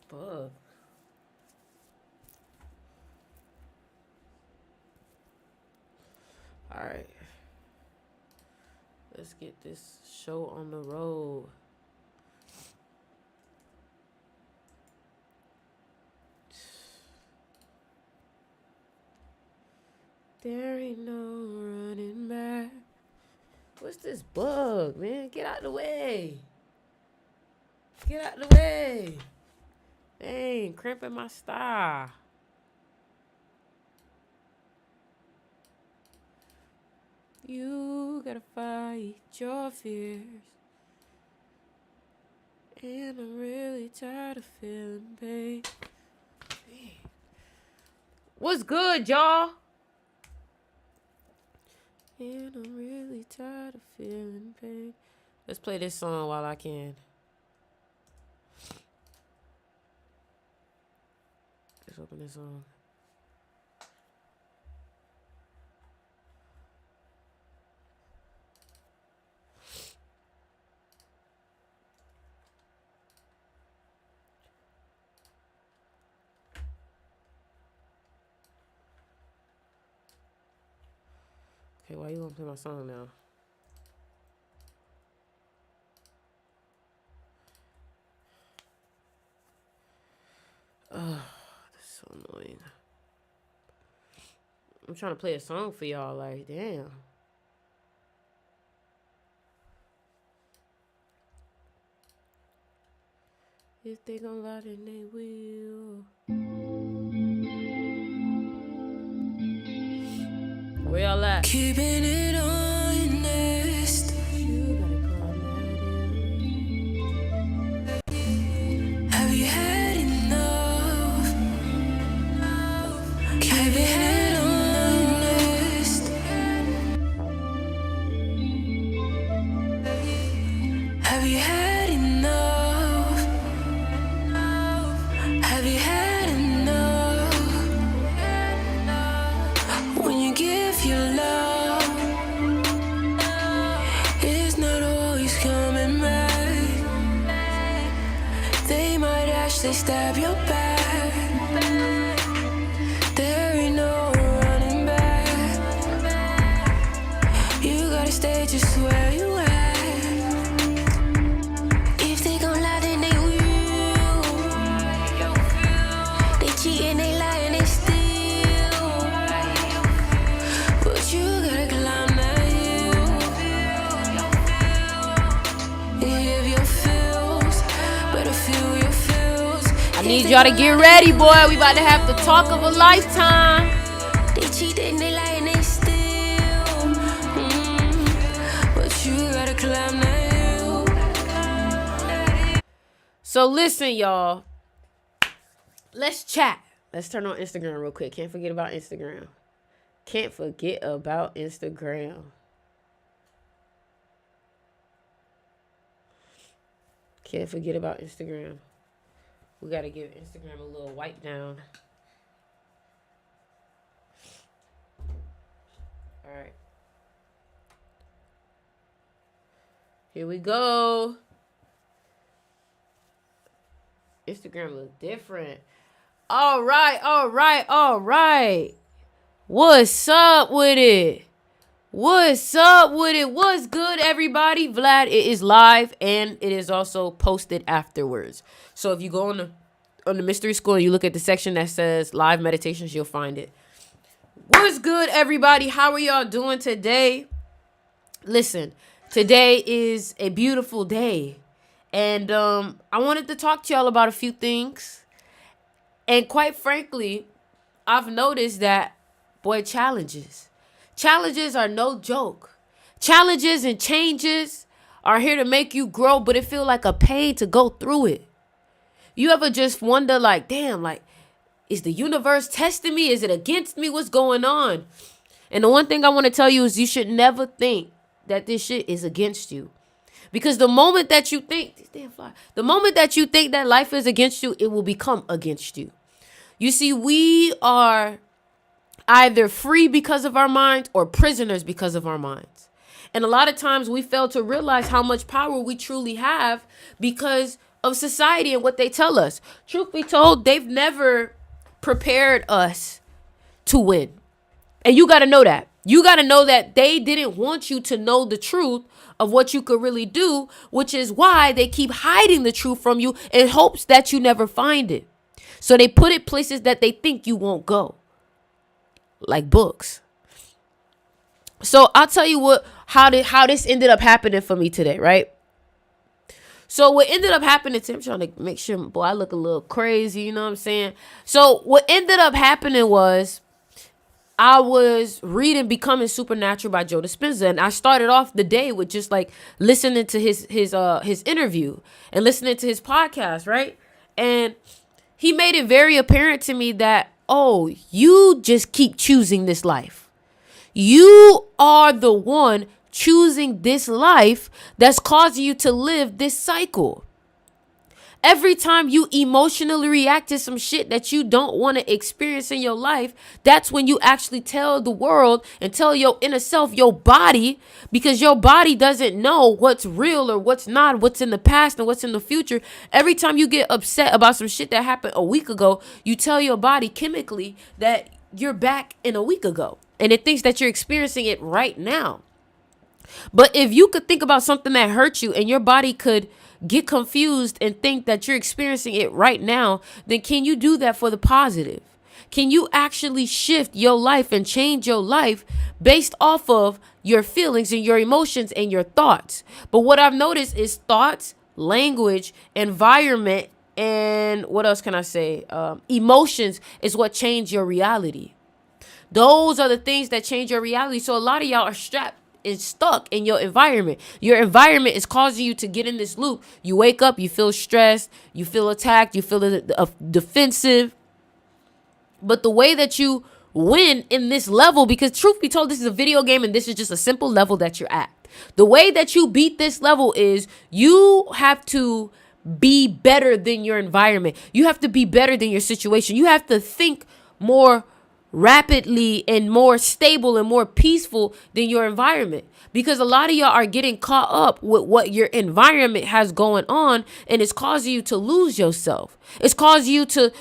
bug. All right. Let's get this show on the road. There ain't no running back. What's this bug, man? Get out the way. Get out the way. Dang, cramping my style. You gotta fight your fears. And I'm really tired of feeling pain. What's good, y'all? And I'm really tired of feeling pain. Let's play this song while I can. Let's open this song. Okay, why you gonna play my song now? Ugh, that's so annoying. I'm trying to play a song for y'all, like, damn. If they gon' lie, then they will. Where y'all at? Keeping it honest. You gotta climb that hill. Have you had enough? Keeping it honest. Have you had enough? Have you had enough? When you give your love, it's not always coming back. They might actually stab your back. There ain't no running back. You gotta stay just where you at. If they gon' lie, then they will. They cheat and they lie and they steal. But you gotta climb that hill. If your feels, better feel your feels. I need y'all to get ready, boy. We about to have the talk of a lifetime. They cheat and they lie and they steal. But you gotta climb that hill. So listen, y'all. Let's chat. Let's turn on Instagram real quick. Can't forget about Instagram. Can't forget about Instagram. Can't forget about Instagram. We got to give Instagram a little wipe down. All right. Here we go. Instagram look different. All right. What's up with it? What's good, everybody? Vlad, it is live and it is also posted afterwards. So if you go on the Mystery School and you look at the section that says live meditations, you'll find it. What's good, everybody? How are y'all doing today? Listen, today is a beautiful day. And I wanted to talk to y'all about a few things. And quite frankly, I've noticed that, boy, challenges are no joke. Challenges and changes are here to make you grow, but it feels like a pain to go through it. You ever just wonder, like, damn, like, is the universe testing me? Is it against me? What's going on? And the one thing I want to tell you is you should never think that this shit is against you. Because the moment that you think that life is against you, it will become against you. You see, we are either free because of our minds or prisoners because of our minds. And a lot of times we fail to realize how much power we truly have because of society and what they tell us. Truth be told, they've never prepared us to win. And you got to know that. You got to know that they didn't want you to know the truth of what you could really do, which is why they keep hiding the truth from you in hopes that you never find it. So they put it places that they think you won't go, like books. So I'll tell you how this ended up happening for me today, right? So what ended up happening to him, trying to make sure, boy, I look a little crazy, you know what I'm saying? So what ended up happening was I was reading Becoming Supernatural by Joe Dispenza, and I started off the day with just like listening to his interview and listening to his podcast, right? And he made it very apparent to me that, oh, you just keep choosing this life. You are the one choosing this life that's causing you to live this cycle. Every time you emotionally react to some shit that you don't want to experience in your life, that's when you actually tell the world and tell your inner self, your body, because your body doesn't know what's real or what's not, what's in the past and what's in the future. Every time you get upset about some shit that happened a week ago, you tell your body chemically that you're back in a week ago. And it thinks that you're experiencing it right now. But if you could think about something that hurt you and your body could get confused and think that you're experiencing it right now, then can you do that for the positive? Can you actually shift your life and change your life based off of your feelings and your emotions and your thoughts? But what I've noticed is thoughts, language, environment, and what else can I say? Emotions is what change your reality. Those are the things that change your reality. So a lot of y'all are strapped is stuck in your environment. Your environment is causing you to get in this loop. You wake up, you feel stressed, you feel attacked, you feel defensive. But the way that you win in this level, because truth be told, this is a video game and this is just a simple level that you're at. The way that you beat this level is you have to be better than your environment. You have to be better than your situation. You have to think more rapidly and more stable and more peaceful than your environment, because a lot of y'all are getting caught up with what your environment has going on, and it's causing you to lose yourself. It's causing you to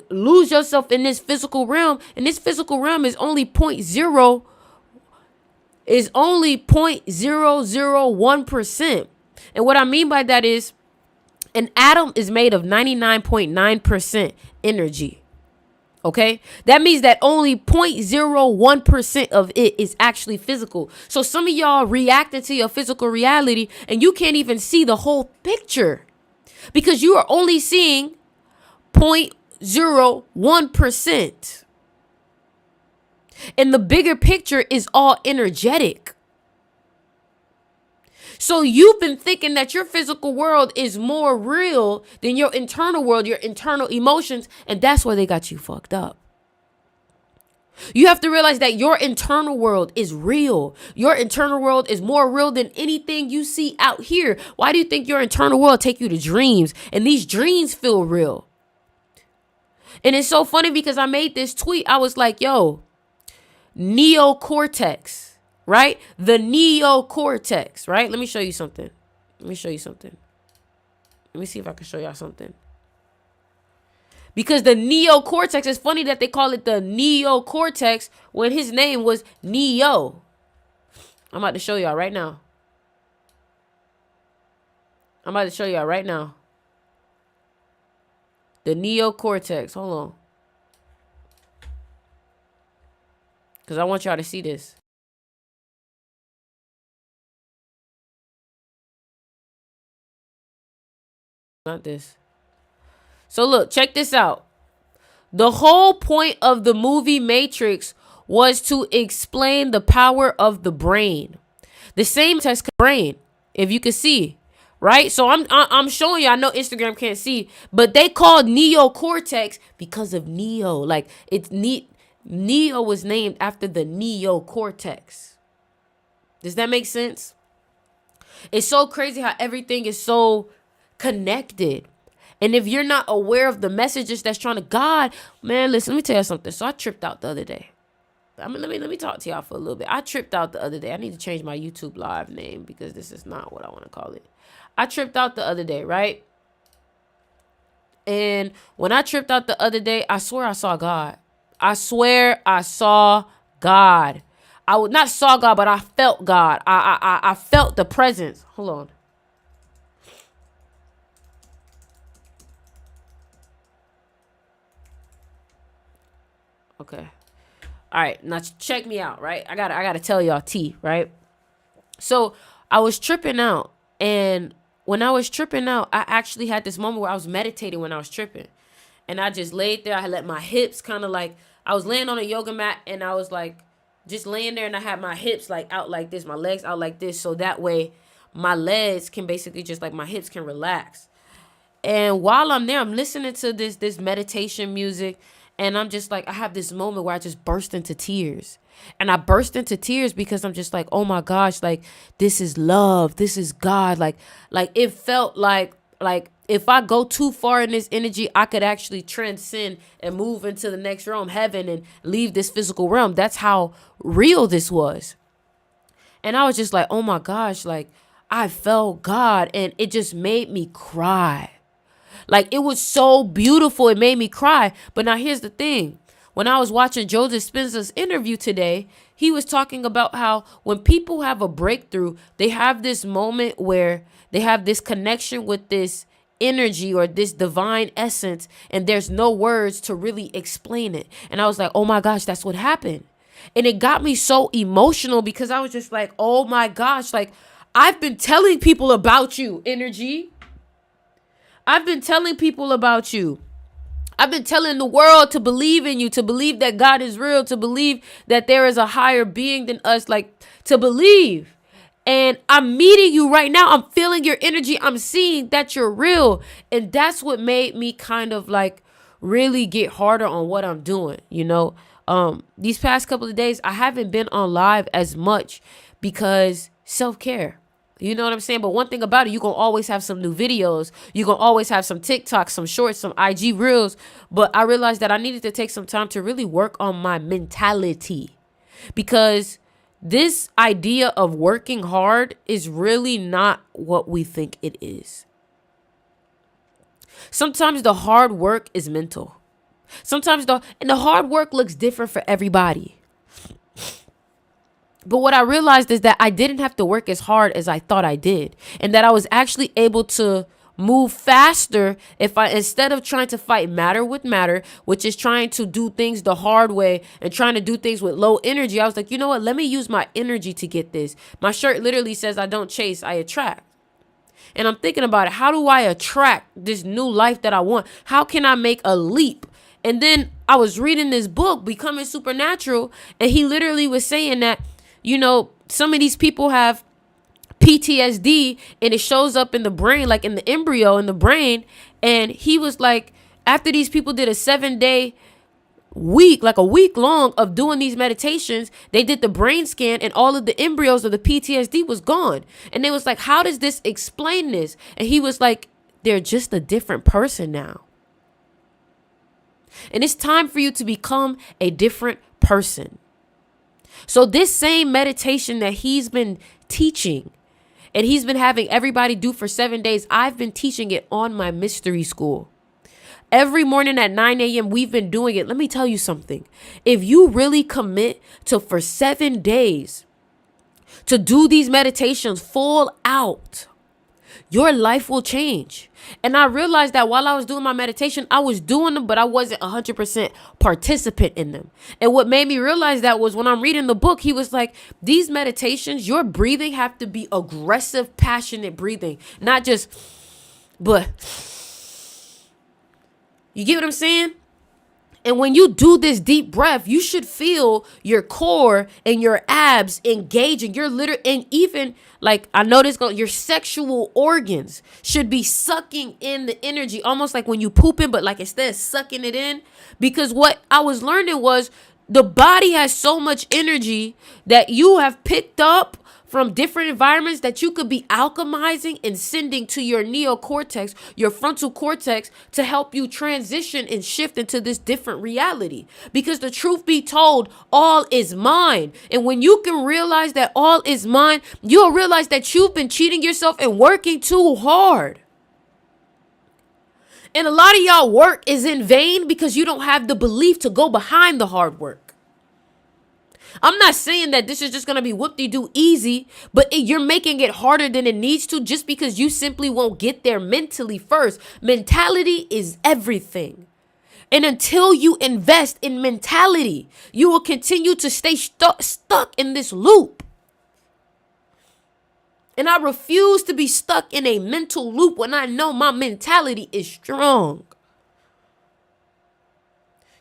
lose yourself in this physical realm, and this physical realm is only 0.001%. And what I mean by that is an atom is made of 99.9% energy. Okay, that means that only 0.01% of it is actually physical. So some of y'all reacted to your physical reality and you can't even see the whole picture because you are only seeing 0.01%. And the bigger picture is all energetic. So you've been thinking that your physical world is more real than your internal world, your internal emotions, and that's why they got you fucked up. You have to realize that your internal world is real. Your internal world is more real than anything you see out here. Why do you think your internal world take you to dreams? And these dreams feel real. And it's so funny because I made this tweet. I was like, yo, neocortex. Right? The neocortex, right? Let me show you something. Let me see if I can show y'all something. Because the neocortex, it's funny that they call it the neocortex when his name was Neo. I'm about to show y'all right now. The neocortex. Hold on. Because I want y'all to see this. Not this. So look, check this out. The whole point of the movie Matrix was to explain the power of the brain. The same test brain, if you can see, right? So I'm showing you. I know Instagram can't see, but they called neocortex because of Neo. Like it's Neo was named after the neocortex. Does that make sense? It's so crazy how everything is so connected. And if you're not aware of the messages that's trying to God, man, listen, let me tell you something. So I tripped out the other day. Let me talk to y'all for a little bit. I tripped out the other day. I need to change my YouTube live name because this is not what I want to call it. I tripped out the other day, right? And when I tripped out the other day, I swear I saw God. I swear I saw God. I would not saw God, but I felt God. I felt the presence. Hold on. Okay. All right. Now check me out, right? I gotta tell y'all T, right? So I was tripping out, and when I was tripping out, I actually had this moment where I was meditating when I was tripping. And I just laid there. I let my hips kind of like, I was laying on a yoga mat, and I was like just laying there, and I had my hips like out like this, my legs out like this. So that way my legs can basically just like my hips can relax. And while I'm there, I'm listening to this meditation music, and I'm just like, I have this moment where I just burst into tears. And I burst into tears because I'm just like, oh my gosh, like this is love. This is God. Like it felt like if I go too far in this energy, I could actually transcend and move into the next realm, heaven, and leave this physical realm. That's how real this was. And I was just like, oh my gosh, like I felt God, and it just made me cry. Like it was so beautiful. It made me cry. But now here's the thing. When I was watching Joe Dispenza's interview today, he was talking about how when people have a breakthrough, they have this moment where they have this connection with this energy or this divine essence, and there's no words to really explain it. And I was like, oh my gosh, that's what happened. And it got me so emotional because I was just like, oh my gosh, like I've been telling people about you, energy. I've been telling people about you. I've been telling the world to believe in you, to believe that God is real, to believe that there is a higher being than us, like to believe. And I'm meeting you right now. I'm feeling your energy. I'm seeing that you're real. And that's what made me kind of like really get harder on what I'm doing. You know, these past couple of days, I haven't been on live as much because self-care. You know what I'm saying? But one thing about it, you're going to always have some new videos. You're going to always have some TikToks, some shorts, some IG reels. But I realized that I needed to take some time to really work on my mentality. Because this idea of working hard is really not what we think it is. Sometimes the hard work is mental. Sometimes the hard work looks different for everybody. But what I realized is that I didn't have to work as hard as I thought I did. And that I was actually able to move faster if I, instead of trying to fight matter with matter, which is trying to do things the hard way and trying to do things with low energy, I was like, you know what? Let me use my energy to get this. My shirt literally says, I don't chase, I attract. And I'm thinking about it. How do I attract this new life that I want? How can I make a leap? And then I was reading this book, Becoming Supernatural, and he literally was saying that, you know, some of these people have PTSD and it shows up in the brain, like in the embryo in the brain. And he was like, after these people did a 7-day week, like a week long of doing these meditations, they did the brain scan and all of the embryos of the PTSD was gone. And they was like, how does this explain this? And he was like, they're just a different person now. And it's time for you to become a different person. So this same meditation that he's been teaching and he's been having everybody do for 7 days, I've been teaching it on my mystery school. Every morning at 9 a.m., we've been doing it. Let me tell you something. If you really commit to for 7 days to do these meditations full out, your life will change. And I realized that while I was doing my meditation, I was doing them, but I wasn't 100% participant in them. And what made me realize that was when I'm reading the book, he was like, these meditations, your breathing have to be aggressive, passionate breathing, not just, but you get what I'm saying? And when you do this deep breath, you should feel your core and your abs engaging. Your and even like I noticed your sexual organs should be sucking in the energy, almost like when you pooping, but like instead of sucking it in. Because what I was learning was the body has so much energy that you have picked up from different environments that you could be alchemizing and sending to your neocortex, your frontal cortex, to help you transition and shift into this different reality. Because the truth be told, all is mine. And when you can realize that all is mine, you'll realize that you've been cheating yourself and working too hard. And a lot of y'all work is in vain because you don't have the belief to go behind the hard work. I'm not saying that this is just going to be whoop-de-doo easy, but you're making it harder than it needs to just because you simply won't get there mentally first. Mentality is everything. And until you invest in mentality, you will continue to stay stuck in this loop. And I refuse to be stuck in a mental loop when I know my mentality is strong.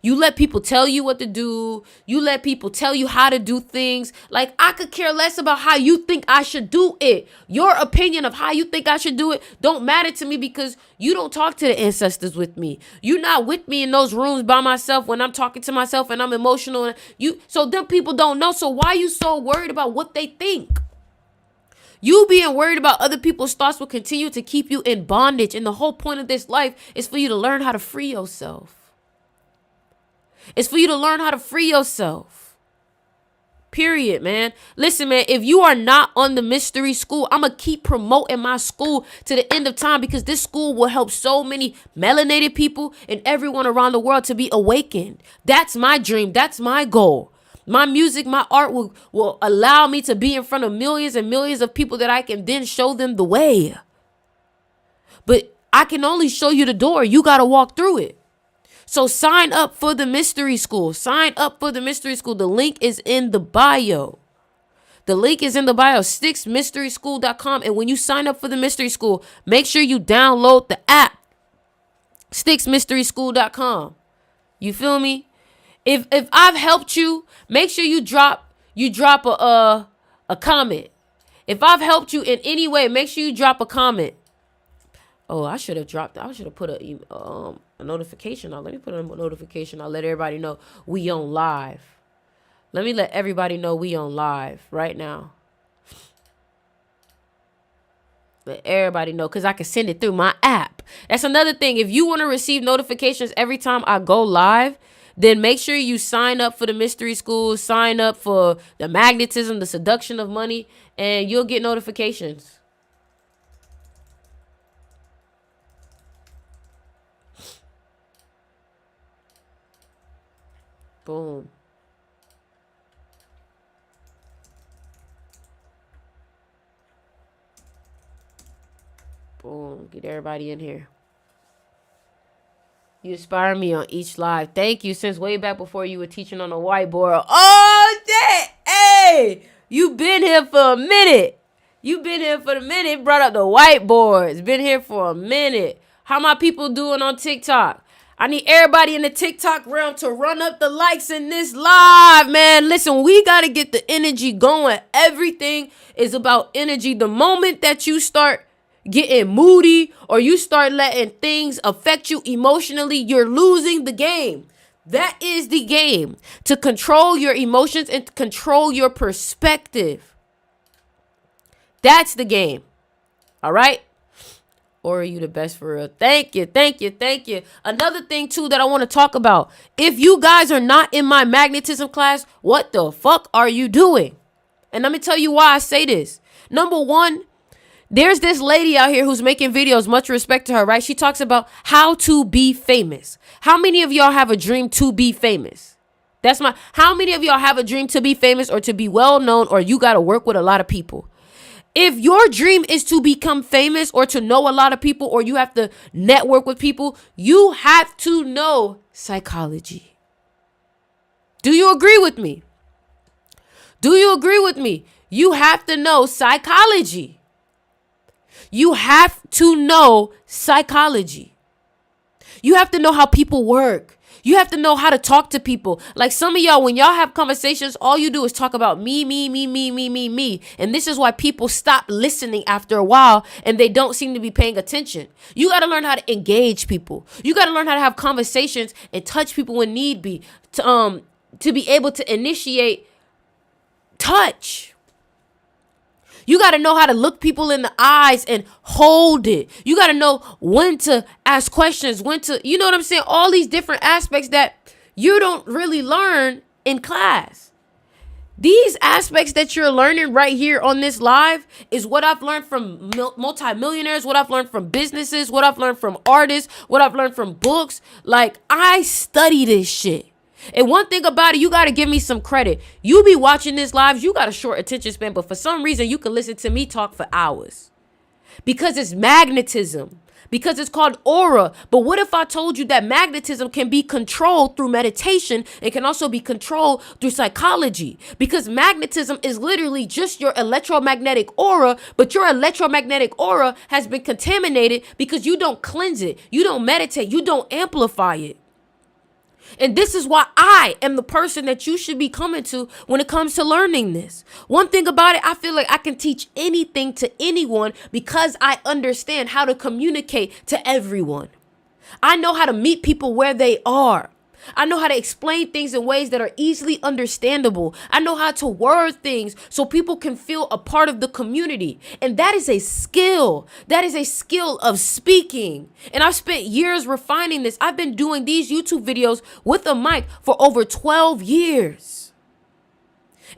You let people tell you what to do. You let people tell you how to do things. Like, I could care less about how you think I should do it. Your opinion of how you think I should do it don't matter to me because you don't talk to the ancestors with me. You're not with me in those rooms by myself when I'm talking to myself and I'm emotional. So them people don't know. So why are you so worried about what they think? You being worried about other people's thoughts will continue to keep you in bondage. And the whole point of this life is for you to learn how to free yourself. It's for you to learn how to free yourself. Period, man. Listen, man, if you are not on the mystery school, I'm going to keep promoting my school to the end of time because this school will help so many melanated people and everyone around the world to be awakened. That's my dream. That's my goal. My music, my art will allow me to be in front of millions and millions of people that I can then show them the way. But I can only show you the door. You got to walk through it. So sign up for the mystery school. Sign up for the mystery school. The link is in the bio. The link is in the bio, StixMysterySchool.com. And when you sign up for the mystery school, make sure you download the app, StixMysterySchool.com. You feel me? If I've helped you, make sure you drop a comment. If I've helped you in any way, make sure you drop a comment. Oh, I should have put a notification on. Let me put a notification. I'll let everybody know we on live. Let me let everybody know we on live right now. Let everybody know because I can send it through my app. That's another thing. If you want to receive notifications every time I go live, then make sure you sign up for the mystery school, sign up for the magnetism, the seduction of money, and you'll get notifications. Boom. Boom. Get everybody in here. You inspire me on each live. Thank you. Since way back before you were teaching on the whiteboard. Oh, shit. Hey, you been here for a minute. Brought up the whiteboards. Been here for a minute. How my people doing on TikTok? I need everybody in the TikTok realm to run up the likes in this live, man. Listen, we got to get the energy going. Everything is about energy. The moment that you start getting moody or you start letting things affect you emotionally, you're losing the game. That is the game. To control your emotions and control your perspective. That's the game. All right? Or are you the best for real? Thank you. Another thing, too, that I want to talk about. If you guys are not in my magnetism class, what the fuck are you doing? And let me tell you why I say this. Number one, there's this lady out here who's making videos, much respect to her, right? She talks about how to be famous. How many of y'all have a dream to be famous? How many of y'all have a dream to be famous or to be well known or you got to work with a lot of people? If your dream is to become famous or to know a lot of people or you have to network with people, you have to know psychology. Do you agree with me? You have to know psychology. You have to know psychology. You have to know how people work. You have to know how to talk to people. Like some of y'all, when y'all have conversations, all you do is talk about me. And this is why people stop listening after a while and they don't seem to be paying attention. You got to learn how to engage people. You got to learn how to have conversations and touch people when need be to be able to initiate touch. You got to know how to look people in the eyes and hold it. You got to know when to ask questions, you know what I'm saying? All these different aspects that you don't really learn in class. These aspects that you're learning right here on this live is what I've learned from multimillionaires, what I've learned from businesses, what I've learned from artists, what I've learned from books. Like, I study this shit. And one thing about it, you got to give me some credit. You be watching this live, you got a short attention span, but for some reason, you can listen to me talk for hours. Because it's magnetism. Because it's called aura. But what if I told you that magnetism can be controlled through meditation and can also be controlled through psychology? Because magnetism is literally just your electromagnetic aura, but your electromagnetic aura has been contaminated because you don't cleanse it, you don't meditate, you don't amplify it. And this is why I am the person that you should be coming to when it comes to learning this. One thing about it, I feel like I can teach anything to anyone because I understand how to communicate to everyone. I know how to meet people where they are. I know how to explain things in ways that are easily understandable. I know how to word things so people can feel a part of the community. And that is a skill. That is a skill of speaking. And I've spent years refining this. I've been doing these YouTube videos with a mic for over 12 years.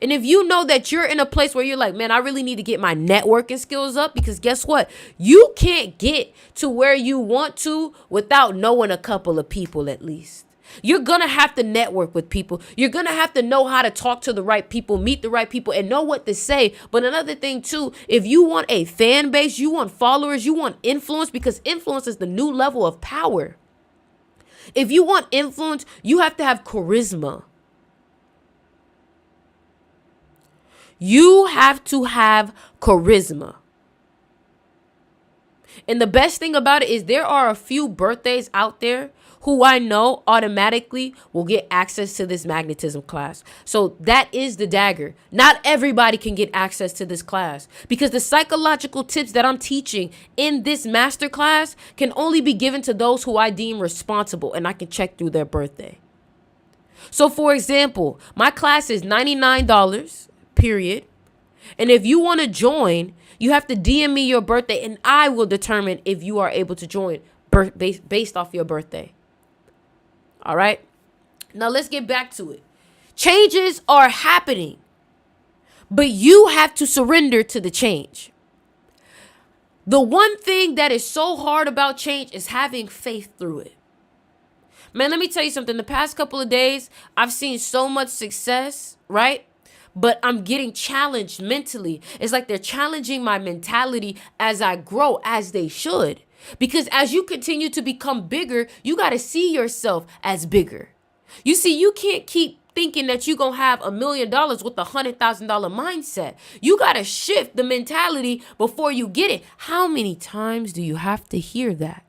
And if you know that you're in a place where you're like, man, I really need to get my networking skills up, because guess what? You can't get to where you want to without knowing a couple of people at least. You're going to have to network with people. You're going to have to know how to talk to the right people, meet the right people, and know what to say. But another thing, too, if you want a fan base, you want followers, you want influence, because influence is the new level of power. If you want influence, you have to have charisma. You have to have charisma. And the best thing about it is there are a few birthdays out there who I know automatically will get access to this magnetism class. So that is the dagger. Not everybody can get access to this class because the psychological tips that I'm teaching in this master class can only be given to those who I deem responsible, and I can check through their birthday. So for example, my class is $99, period. And if you want to join, you have to DM me your birthday and I will determine if you are able to join based off your birthday. All right. Now let's get back to it. Changes are happening, but you have to surrender to the change. The one thing that is so hard about change is having faith through it. Man, let me tell you something. The past couple of days, I've seen so much success, right? But I'm getting challenged mentally. It's like they're challenging my mentality as I grow, as they should. Because as you continue to become bigger, you got to see yourself as bigger. You see, you can't keep thinking that you're going to have $1 million with a $100,000 mindset. You got to shift the mentality before you get it. How many times do you have to hear that?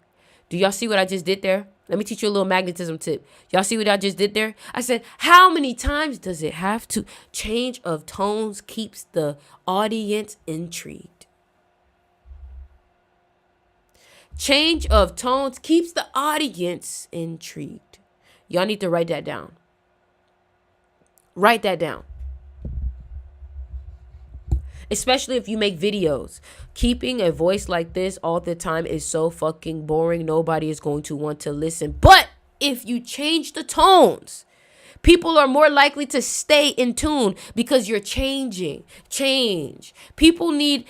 Do y'all see what I just did there? Let me teach you a little magnetism tip. Y'all see what I just did there? I said, how many times does it have to? Change of tones keeps the audience intrigued. Change of tones keeps the audience intrigued. Y'all need to write that down. Write that down. Especially if you make videos. Keeping a voice like this all the time is so fucking boring. Nobody is going to want to listen. But if you change the tones, people are more likely to stay in tune because you're changing. Change. People need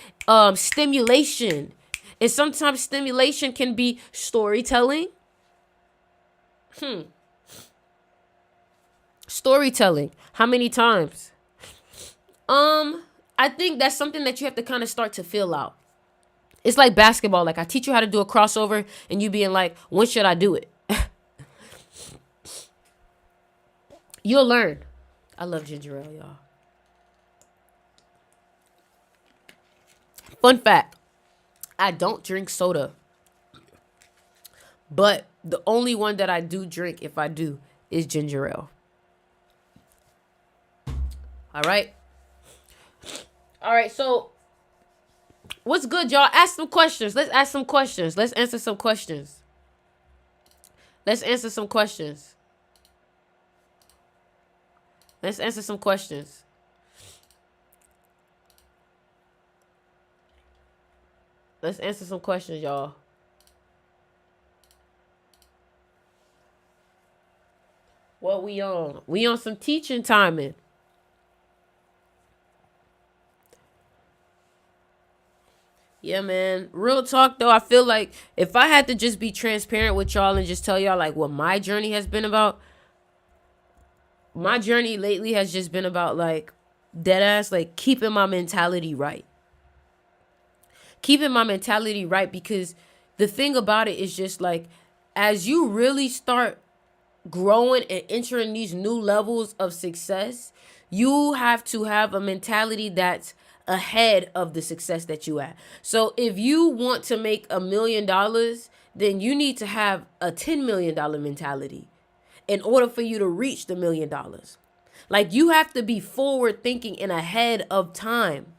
stimulation. And sometimes stimulation can be storytelling. Storytelling. How many times? I think that's something that you have to kind of start to fill out. It's like basketball. Like I teach you how to do a crossover and you being like, when should I do it? You'll learn. I love ginger ale, y'all. Fun fact. I don't drink soda. But the only one that I do drink, if I do, is ginger ale. All right. All right, so what's good, y'all? Ask some questions. Let's ask some questions. Let's answer some questions. Let's answer some questions. Let's answer some questions. Let's answer some questions, y'all. What we on? We on some teaching timing. Yeah, man. Real talk though, I feel like if I had to just be transparent with y'all and just tell y'all like what my journey has been about, my journey lately has just been about like dead ass like keeping my mentality right. Keeping my mentality right, because the thing about it is just like as you really start growing and entering these new levels of success, you have to have a mentality that's ahead of the success that you have. So if you want to make $1 million, then you need to have a $10 million mentality in order for you to reach the $1 million. Like you have to be forward thinking and ahead of time.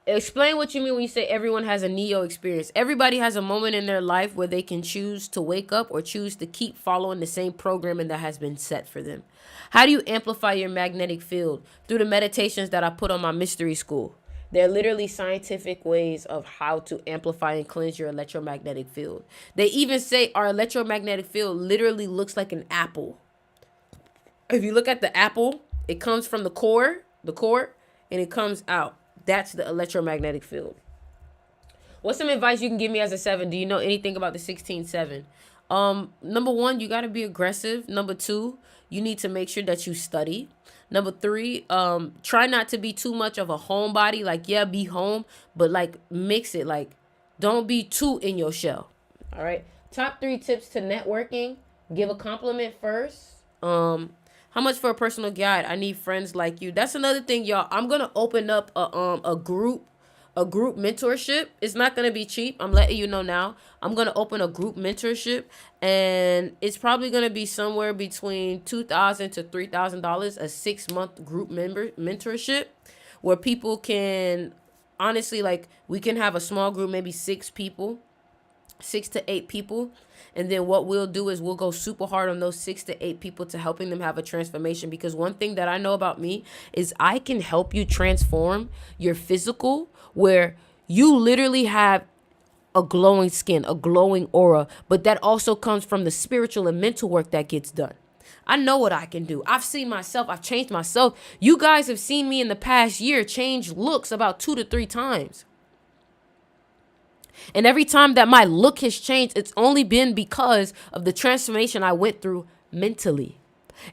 Explain what you mean when you say everyone has a Neo experience. Everybody has a moment in their life where they can choose to wake up or choose to keep following the same programming that has been set for them. How do you amplify your magnetic field? Through the meditations that I put on my mystery school. They're literally scientific ways of how to amplify and cleanse your electromagnetic field. They even say our electromagnetic field literally looks like an apple. If you look at the apple, it comes from the core, and it comes out. That's the electromagnetic field. What's some advice you can give me as a 7? Do you know anything about the 16-7? Number 1, you got to be aggressive. Number 2, you need to make sure that you study. Number 3, try not to be too much of a homebody. Like, yeah, be home, but like mix it. Like, don't be too in your shell. All right. Top 3 tips to networking. Give a compliment first. How much for a personal guide? I need friends like you. That's another thing, y'all. I'm gonna open up a group mentorship. It's not gonna be cheap. I'm letting you know now. I'm gonna open a group mentorship, and it's probably gonna be somewhere between $2,000 to $3,000 a 6-month group mentorship, where people can honestly like we can have a small group, maybe 6 people. 6 to 8 people, and then what we'll do is we'll go super hard on those 6 to 8 people to helping them have a transformation. Because one thing that I know about me is I can help you transform your physical, where you literally have a glowing skin, a glowing aura, but that also comes from the spiritual and mental work that gets done. I know what I can do. I've seen myself. I've changed myself. You guys have seen me in the past year change looks about 2 to 3 times. And every time that my look has changed, it's only been because of the transformation I went through mentally.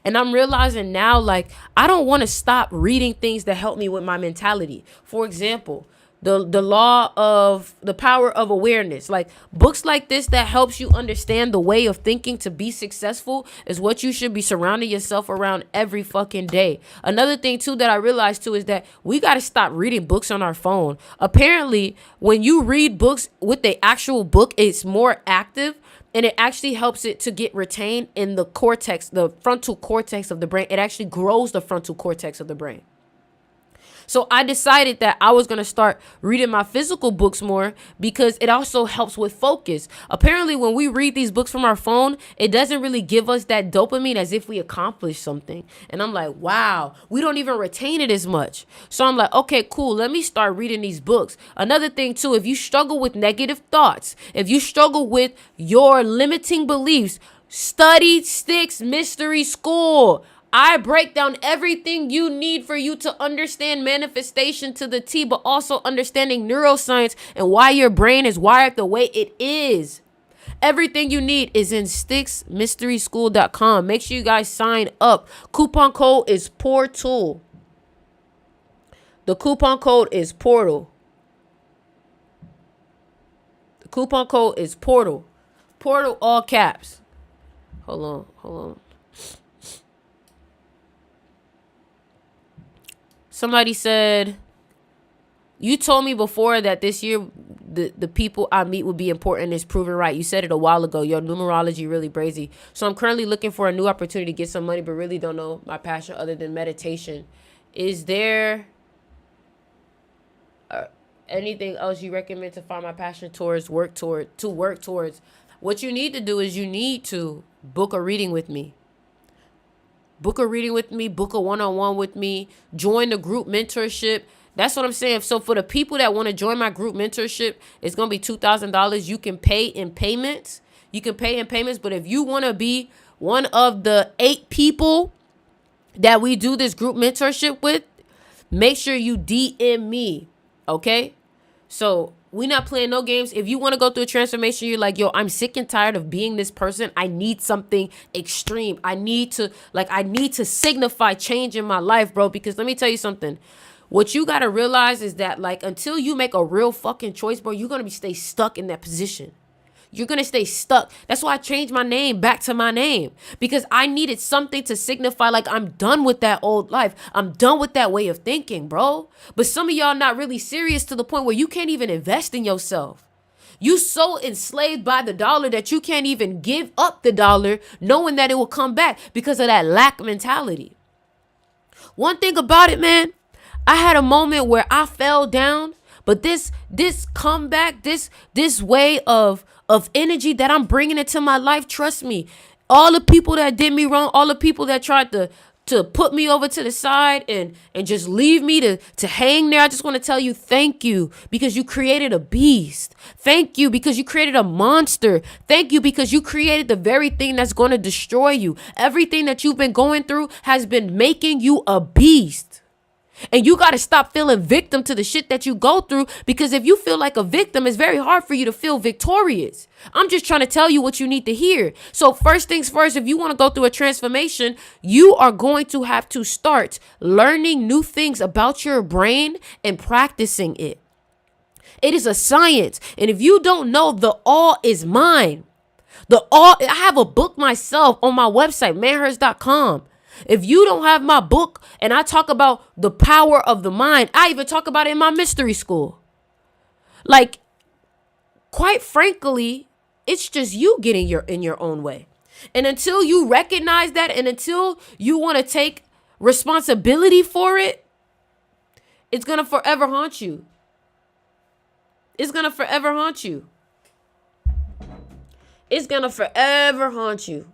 And I'm realizing now, like, I don't want to stop reading things that help me with my mentality. For example, the law of the power of awareness, like books like this that helps you understand the way of thinking to be successful is what you should be surrounding yourself around every fucking day. Another thing too that I realized too is that we got to stop reading books on our phone. Apparently, when you read books with the actual book, it's more active. And it actually helps it to get retained in the cortex, the frontal cortex of the brain. It actually grows the frontal cortex of the brain. So I decided that I was going to start reading my physical books more because it also helps with focus. Apparently, when we read these books from our phone, it doesn't really give us that dopamine as if we accomplished something. And I'm like, wow, we don't even retain it as much. So I'm like, okay, cool. Let me start reading these books. Another thing, too, if you struggle with negative thoughts, if you struggle with your limiting beliefs, study Sticks Mystery School. I break down everything you need for you to understand manifestation to the T, but also understanding neuroscience and why your brain is wired the way it is. Everything you need is in sticksmysteryschool.com. Make sure you guys sign up. Coupon code is PORTAL. The coupon code is PORTAL. The coupon code is PORTAL. PORTAL, all caps. Hold on. Somebody said, you told me before that this year the people I meet would be important. It's proven right. You said it a while ago. Your numerology really brazy. So I'm currently looking for a new opportunity to get some money, but really don't know my passion other than meditation. Is there anything else you recommend to find my passion towards work towards? What you need to do is you need to book a reading with me. Book a reading with me, book a one-on-one with me, join the group mentorship. That's what I'm saying. So for the people that want to join my group mentorship, it's going to be $2,000. You can pay in payments. But if you want to be one of the 8 people that we do this group mentorship with, make sure you DM me. Okay? So we not playing no games. If you want to go through a transformation, you're like, yo, I'm sick and tired of being this person. I need something extreme. I need to signify change in my life, bro. Because let me tell you something. What you got to realize is that, like, until you make a real fucking choice, bro, you're going to stay stuck in that position. You're going to stay stuck. That's why I changed my name back to my name. Because I needed something to signify, like, I'm done with that old life. I'm done with that way of thinking, bro. But some of y'all not really serious to the point where you can't even invest in yourself. You so enslaved by the dollar that you can't even give up the dollar knowing that it will come back because of that lack mentality. One thing about it, man, I had a moment where I fell down, but this comeback, this way of energy that I'm bringing into my life, trust me, all the people that did me wrong, all the people that tried to put me over to the side and just leave me to hang there, I just want to tell you thank you, because you created a beast. Thank you because you created a monster. Thank you because you created the very thing that's going to destroy you. Everything that you've been going through has been making you a beast. And you got to stop feeling victim to the shit that you go through, because if you feel like a victim, it's very hard for you to feel victorious. I'm just trying to tell you what you need to hear. So first things first, if you want to go through a transformation, you are going to have to start learning new things about your brain and practicing it. It is a science. And if you don't know, the all is mine. I have a book myself on my website, manhurst.com. If you don't have my book, and I talk about the power of the mind, I even talk about it in my mystery school. Like, quite frankly, it's just you getting in your own way. And until you recognize that, and until you want to take responsibility for it, it's going to forever haunt you. It's going to forever haunt you. It's going to forever haunt you.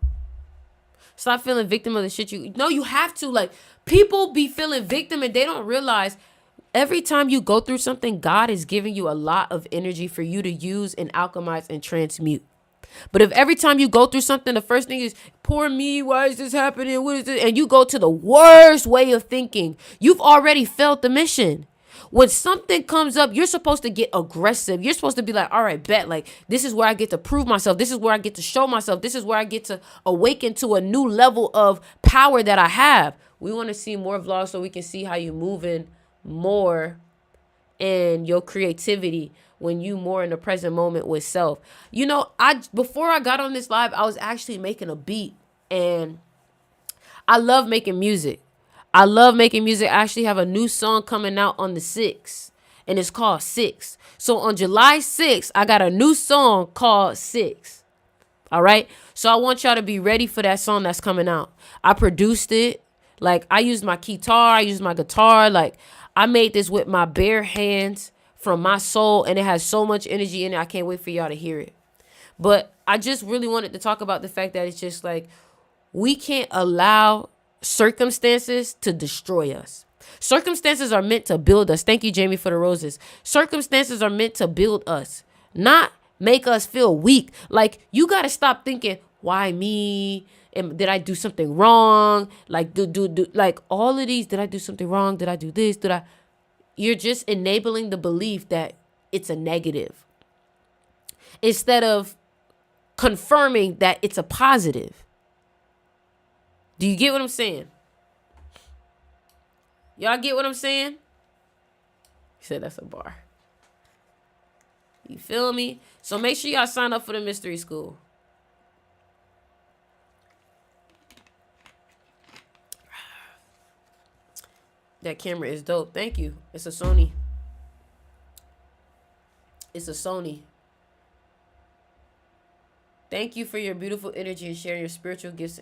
Stop feeling victim of the shit you... No, you have to. Like, people be feeling victim and they don't realize every time you go through something, God is giving you a lot of energy for you to use and alchemize and transmute. But if every time you go through something, the first thing is, poor me, why is this happening? What is this? And you go to the worst way of thinking, you've already failed the mission. When something comes up, you're supposed to get aggressive. You're supposed to be like, all right, bet. Like, this is where I get to prove myself. This is where I get to show myself. This is where I get to awaken to a new level of power that I have. We want to see more vlogs so we can see how you moving more in your creativity when you more in the present moment with self. You know, before I got on this live, I was actually making a beat, and I love making music. I actually have a new song coming out on the 6th, and it's called 6. So on July 6th, I got a new song called 6. All right. So I want y'all to be ready for that song that's coming out. I produced it. Like, I used my guitar. Like, I made this with my bare hands from my soul, and it has so much energy in it. I can't wait for y'all to hear it. But I just really wanted to talk about the fact that it's just like, we can't allow circumstances to destroy us. Circumstances are meant to build us. Thank you, Jamie, for the roses. Circumstances are meant to build us, not make us feel weak. Like, you got to stop thinking, why me? And did I do something wrong? Like, like all of these, did I do something wrong? Did I do this? You're just enabling the belief that it's a negative instead of confirming that it's a positive. Do you get what I'm saying? Y'all get what I'm saying? He said that's a bar. You feel me? So make sure y'all sign up for the mystery school. That camera is dope. Thank you. It's a Sony. Thank you for your beautiful energy and sharing your spiritual gifts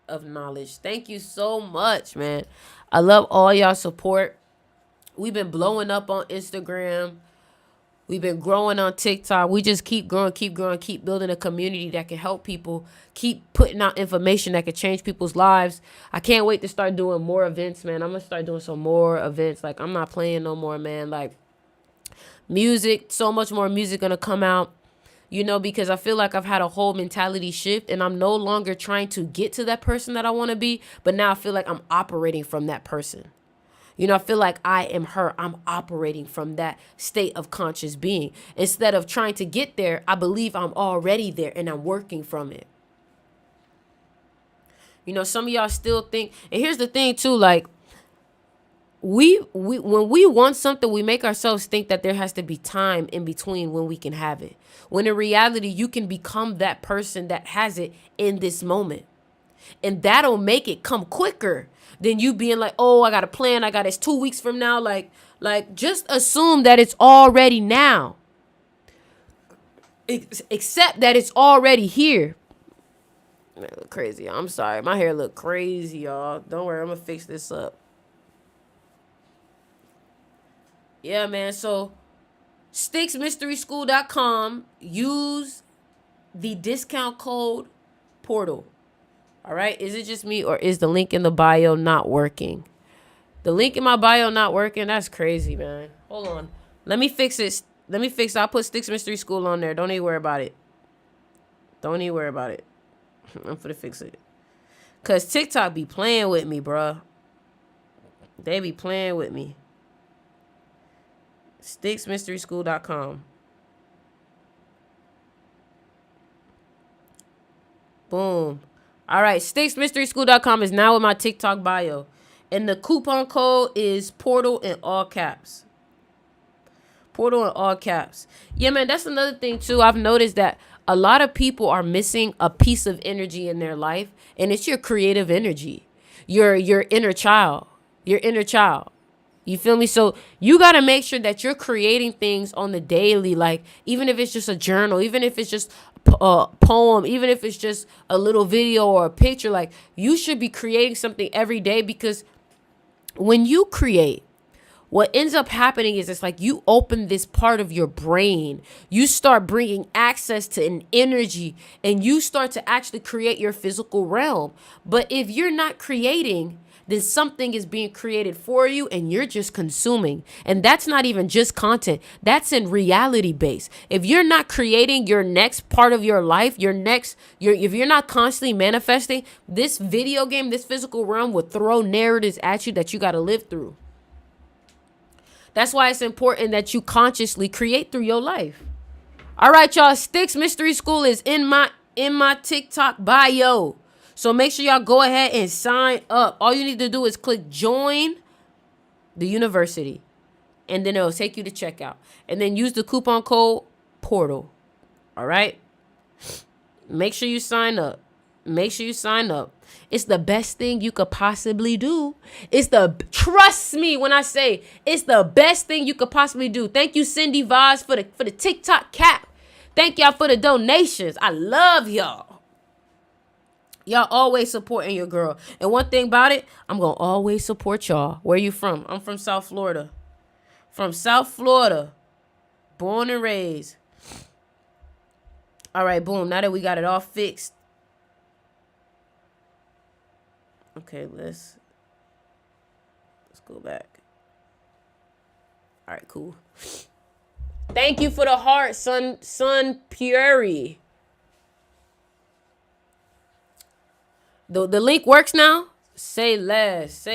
of knowledge. Thank you so much, man. I love all y'all support. We've been blowing up on Instagram. We've been growing on TikTok. We just keep growing, keep building a community that can help people, keep putting out information that can change people's lives. I can't wait to start doing more events, man. I'm going to start doing some more events. Like, I'm not playing no more, man. Like, music, so much more music going to come out. You know, because I feel like I've had a whole mentality shift, and I'm no longer trying to get to that person that I want to be, but now I feel like I'm operating from that person. You know, I feel like I am her. I'm operating from that state of conscious being. Instead of trying to get there, I believe I'm already there and I'm working from it. You know, some of y'all still think, and here's the thing too, like, we when we want something, we make ourselves think that there has to be time in between when we can have it. When in reality, you can become that person that has it in this moment. And that'll make it come quicker than you being like, oh, I got a plan. I got it's 2 weeks from now. Like just assume that it's already now. Except that it's already here. Man, look crazy. I'm sorry. My hair look crazy, y'all. Don't worry. I'm going to fix this up. Yeah, man. So sticksmysteryschool.com. Use the discount code portal. All right. Is it just me or is the link in the bio not working? The link in my bio not working? That's crazy, man. Hold on. Let me fix it. I'll put Sticks Mystery School on there. Don't even worry about it. I'm finna fix it. Because TikTok be playing with me, bruh. They be playing with me. Sticksmysteryschool.com. Boom. All right. Sticksmysteryschool.com is now in my TikTok bio. And the coupon code is portal in all caps. Portal in all caps. Yeah, man, that's another thing too. I've noticed that a lot of people are missing a piece of energy in their life, and it's your creative energy. Your inner child. Your inner child. You feel me? So you got to make sure that you're creating things on the daily, like even if it's just a journal, even if it's just a poem, even if it's just a little video or a picture, like you should be creating something every day, because when you create, what ends up happening is it's like you open this part of your brain. You start bringing access to an energy and you start to actually create your physical realm. But if you're not creating, then something is being created for you and you're just consuming. And that's not even just content. That's in reality base. If you're not creating your next part of your life, if you're not constantly manifesting, this video game, this physical realm will throw narratives at you that you got to live through. That's why it's important that you consciously create through your life. All right, y'all. Sticks Mystery School is in my TikTok bio. So make sure y'all go ahead and sign up. All you need to do is click join the university. And then it'll take you to checkout. And then use the coupon code portal. All right? Make sure you sign up. It's the best thing you could possibly do. Trust me when I say it's the best thing you could possibly do. Thank you, Cindy Vaz, for the TikTok cap. Thank y'all for the donations. I love y'all. Y'all always supporting your girl. And one thing about it, I'm going to always support y'all. Where you from? I'm from South Florida. Born and raised. All right, boom. Now that we got it all fixed. Okay, let's go back. All right, cool. Thank you for the heart, Sun Puri. The link works now. Say less.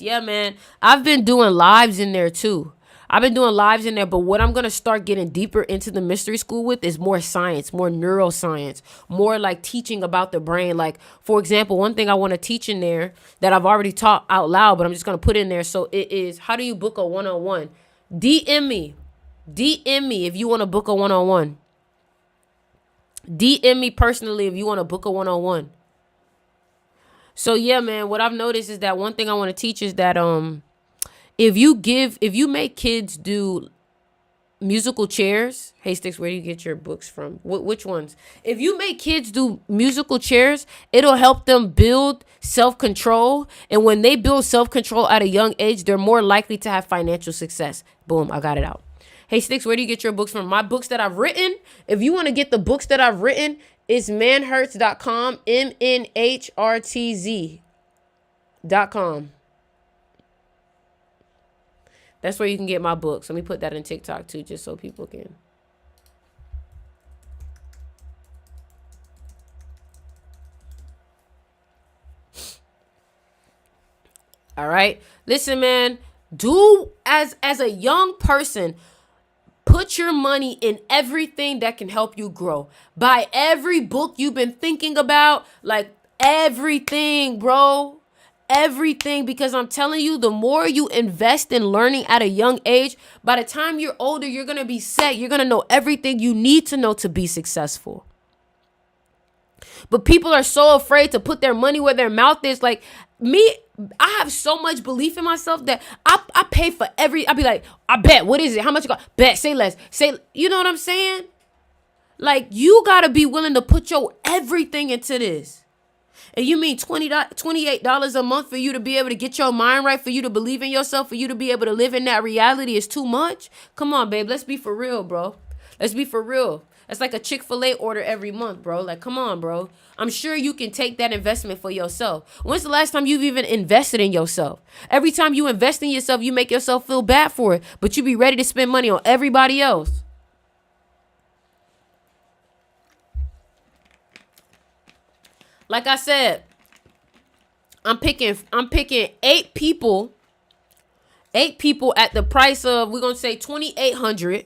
Yeah, man. I've been doing lives in there too. But what I'm going to start getting deeper into the mystery school with is more science, more neuroscience, more like teaching about the brain. Like, for example, one thing I want to teach in there that I've already taught out loud, but I'm just going to put in there. So it is, how do you book a one-on-one? DM me if you want to book a one-on-one. DM me personally if you want to book a one-on-one. So yeah, man, what I've noticed is that one thing I want to teach is that, if you make kids do musical chairs, hey Sticks, where do you get your books from? Which ones? If you make kids do musical chairs, it'll help them build self-control. And when they build self-control at a young age, they're more likely to have financial success. Boom, I got it out. Hey Sticks, where do you get your books from? My books that I've written, if you want to get the books that I've written, it's manhertz.com, MNHRTZ.com. That's where you can get my books. Let me put that in TikTok too, just so people can. All right. Listen, man, do as a young person, put your money in everything that can help you grow. Buy every book you've been thinking about, like everything, bro. Everything, because I'm telling you, the more you invest in learning at a young age, by the time you're older, you're going to be set. You're going to know everything you need to know to be successful. But people are so afraid to put their money where their mouth is. Like me, I have so much belief in myself that I pay for I'll be like, I bet, what is it? How much you got? Bet, say less. You know what I'm saying? Like, you got to be willing to put your everything into this. And you mean $28 a month for you to be able to get your mind right, for you to believe in yourself, for you to be able to live in that reality is too much? Come on, babe. Let's be for real, bro. Let's be for real. That's like a Chick-fil-A order every month, bro. Like, come on, bro. I'm sure you can take that investment for yourself. When's the last time you've even invested in yourself? Every time you invest in yourself, you make yourself feel bad for it, but you be ready to spend money on everybody else. Like I said, I'm picking 8 people at the price of, we're going to say $2,800.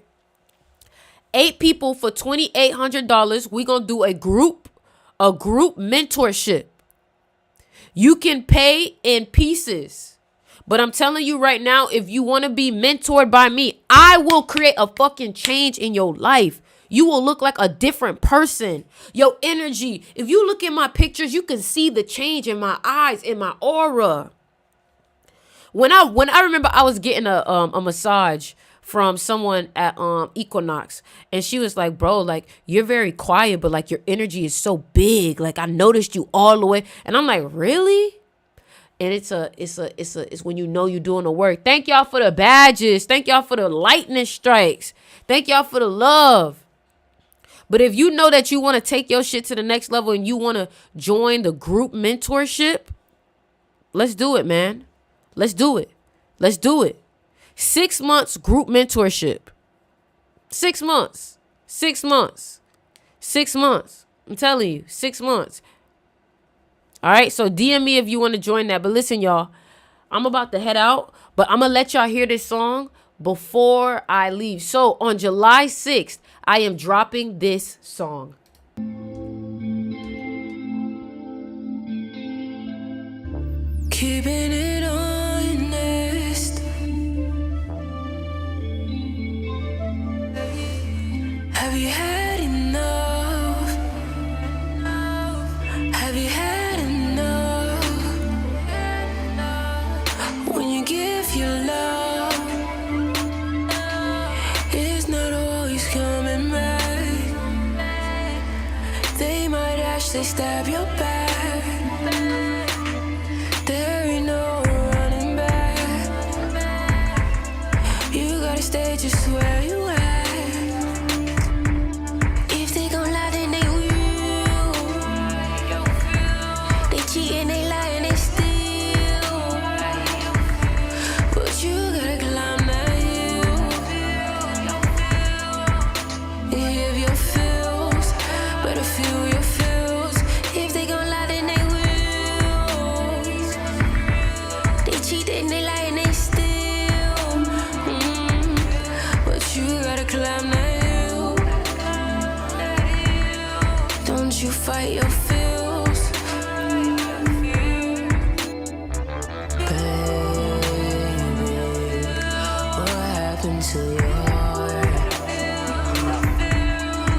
8 people for $2,800. We're going to do a group mentorship. You can pay in pieces. But I'm telling you right now, if you want to be mentored by me, I will create a fucking change in your life. You will look like a different person. Your energy. If you look at my pictures, you can see the change in my eyes, in my aura. When I remember I was getting a massage from someone at Equinox, and she was like, bro, like, you're very quiet, but like your energy is so big. Like, I noticed you all the way. And I'm like, really? And it's when you know you're doing the work. Thank y'all for the badges. Thank y'all for the lightning strikes. Thank y'all for the love. But if you know that you want to take your shit to the next level and you want to join the group mentorship, let's do it, man. Let's do it. Let's do it. 6 months group mentorship. 6 months. 6 months. 6 months. I'm telling you, 6 months. All right, so DM me if you want to join that. But listen, y'all, I'm about to head out, but I'm going to let y'all hear this song before I leave. So on July 6th, I am dropping this song. Keeping it honest. Have you had enough? Have you had enough? When you give your love, it's not always coming back. They might actually stab your back. There ain't no running back. You gotta stay just where you at. If they gon' lie, then they will. They cheatin', they lying, they steal. But you gotta climb that hill. If your feels, better feel your feels. If they gon' lie, then they will. They cheat and they lie and they steal. But you gotta climb that hill. Don't you fight your feels. Baby, what happened to your heart?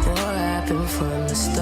What happened from the start?